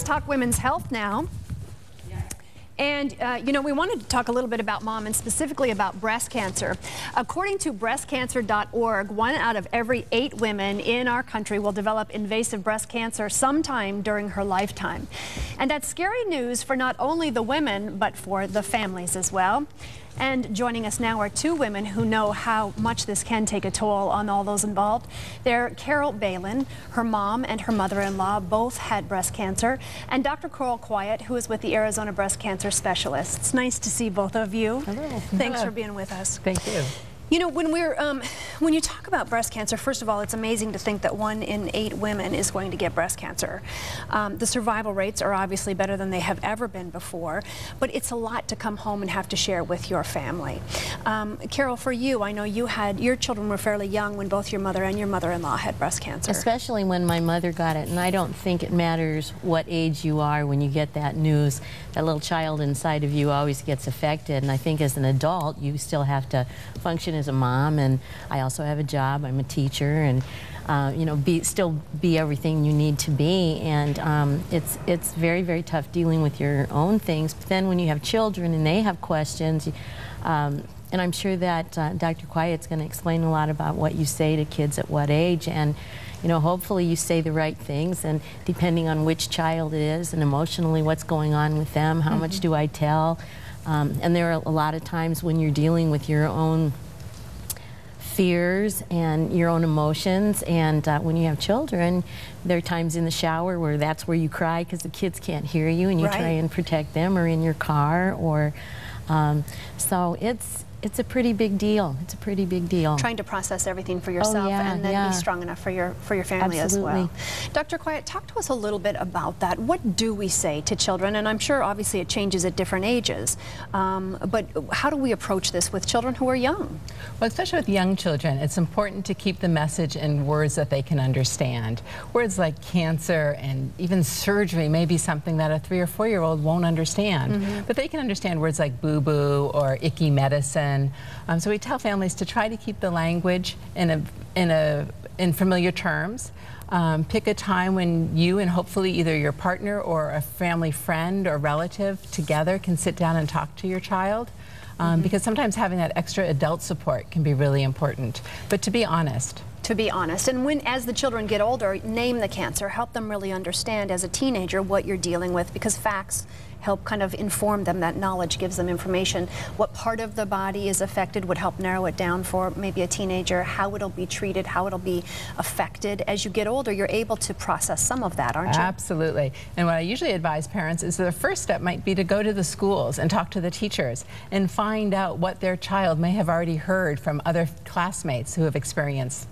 talk women's health now. And, you know, we wanted to talk a little bit about mom and specifically about breast cancer. According to breastcancer.org, 1 out of every 8 women in our country will develop invasive breast cancer sometime during her lifetime. And that's scary news for not only the women, but for the families as well. And joining us now are 2 women who know how much this can take a toll on all those involved. They're Carol Balin, her mom and her mother-in-law both had breast cancer, and Dr. Coral Quiet, who is with the Arizona Breast Cancer Specialists. It's nice to see both of you. Hello. Thanks for being with us. Thank you. You know, when you talk about breast cancer, first of all, it's amazing to think that 1 in 8 women is going to get breast cancer. The survival rates are obviously better than they have ever been before, but it's a lot to come home and have to share with your family. Carol, for you, I know your children were fairly young when both your mother and your mother-in-law had breast cancer. Especially when my mother got it, and I don't think it matters what age you are when you get that news. That little child inside of you always gets affected, and I think as an adult, you still have to function as a mom, and I also have a job. I'm a teacher, and you know, still be everything you need to be. And it's very, very tough dealing with your own things. But then when you have children and they have questions, and I'm sure that Dr. Quiet's going to explain a lot about what you say to kids at what age, and you know, hopefully you say the right things, and depending on which child it is and emotionally what's going on with them, how much do I tell? And there are a lot of times when you're dealing with your own fears and your own emotions, and when you have children, there are times in the shower where that's where you cry because the kids can't hear you, and you try and protect them, or in your car, or so it's a pretty big deal. It's a pretty big deal. Trying to process everything for yourself and then be strong enough for your family as well. Dr. Quiet, talk to us a little bit about that. What do we say to children? And I'm sure obviously it changes at different ages, but how do we approach this with children who are young? Well, especially with young children, it's important to keep the message in words that they can understand. Words like cancer and even surgery may be something that a 3 or 4-year-old won't understand, but they can understand words like boo-boo or icky medicine. So we tell families to try to keep the language in familiar terms. Pick a time when you and hopefully either your partner or a family friend or relative together can sit down and talk to your child. Because sometimes having that extra adult support can be really important. But to be honest. To be honest. And as the children get older, name the cancer. Help them really understand as a teenager what you're dealing with, because facts help kind of inform them. That knowledge gives them information. What part of the body is affected would help narrow it down for maybe a teenager, how it'll be treated, how it'll be affected. As you get older, you're able to process some of that, aren't you? Absolutely. And what I usually advise parents is that the first step might be to go to the schools and talk to the teachers and find out what their child may have already heard from other classmates who have experienced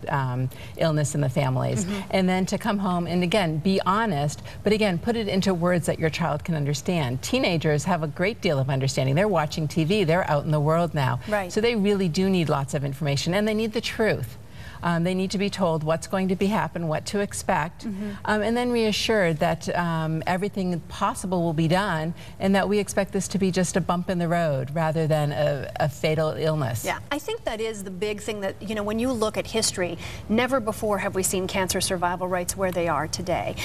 illness in the families. And then to come home and again, be honest, but again, put it into words that your child can understand. Teenagers have a great deal of understanding. They're watching TV, they're out in the world now. So they really do need lots of information, and they need the truth. They need to be told what's going to happen, what to expect, and then reassured that everything possible will be done, and that we expect this to be just a bump in the road rather than a fatal illness. Yeah, I think that is the big thing that, you know, when you look at history, never before have we seen cancer survival rates where they are today.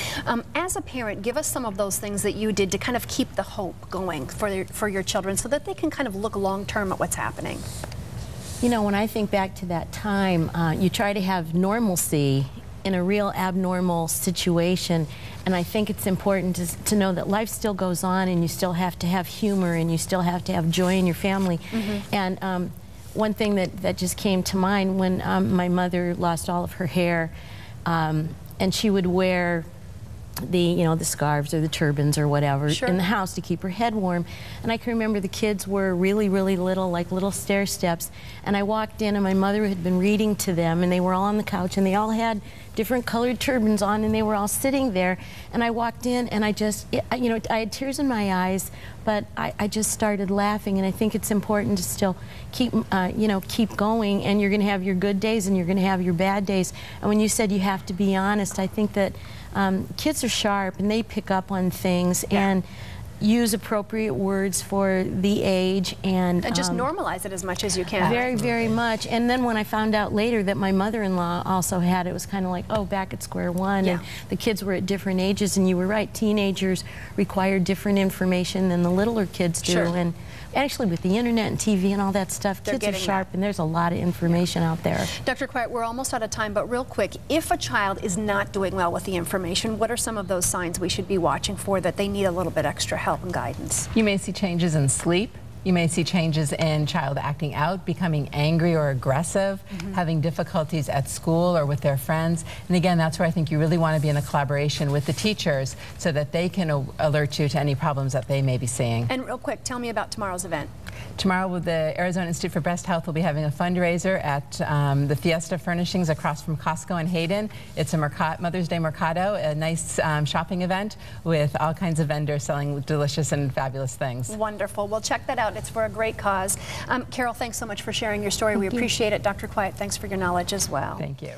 As a parent, give us some of those things that you did to kind of keep the hope going for your children so that they can kind of look long-term at what's happening. You know, when I think back to that time, you try to have normalcy in a real abnormal situation, and I think it's important to know that life still goes on, and you still have to have humor, and you still have to have joy in your family. And one thing that just came to mind when my mother lost all of her hair, and she would wear the scarves or the turbans or whatever in the house to keep her head warm. And I can remember the kids were really, really little, like little stair steps. And I walked in, and my mother had been reading to them, and they were all on the couch, and they all had different colored turbans on, and they were all sitting there. And I walked in, and I had tears in my eyes, but I just started laughing. And I think it's important to still keep, keep going. And you're going to have your good days, and you're going to have your bad days. And when you said you have to be honest, I think that kids are sharp, and they pick up on things, and use appropriate words for the age, and just normalize it as much as you can. very, very much. And then when I found out later that my mother-in-law also had it, was kind of like, oh, back at square one. Yeah. And the kids were at different ages, and you were right, teenagers require different information than the littler kids do. Sure. And actually, with the internet and TV and all that stuff, They're kids are getting sharp, that. and there's a lot of information out there. Dr. Quiet, we're almost out of time, but real quick, if a child is not doing well with the information, what are some of those signs we should be watching for that they need a little bit extra help and guidance? You may see changes in sleep. You may see changes in child acting out, becoming angry or aggressive, having difficulties at school or with their friends. And again, that's where I think you really want to be in a collaboration with the teachers so that they can alert you to any problems that they may be seeing. And real quick, tell me about tomorrow's event. Tomorrow, the Arizona Institute for Breast Health will be having a fundraiser at the Fiesta Furnishings across from Costco in Hayden. It's a Mother's Day Mercado, a nice shopping event with all kinds of vendors selling delicious and fabulous things. Wonderful. Well, check that out. It's for a great cause. Carol, thanks so much for sharing your story. We appreciate it. Dr. Quiet, thanks for your knowledge as well. Thank you.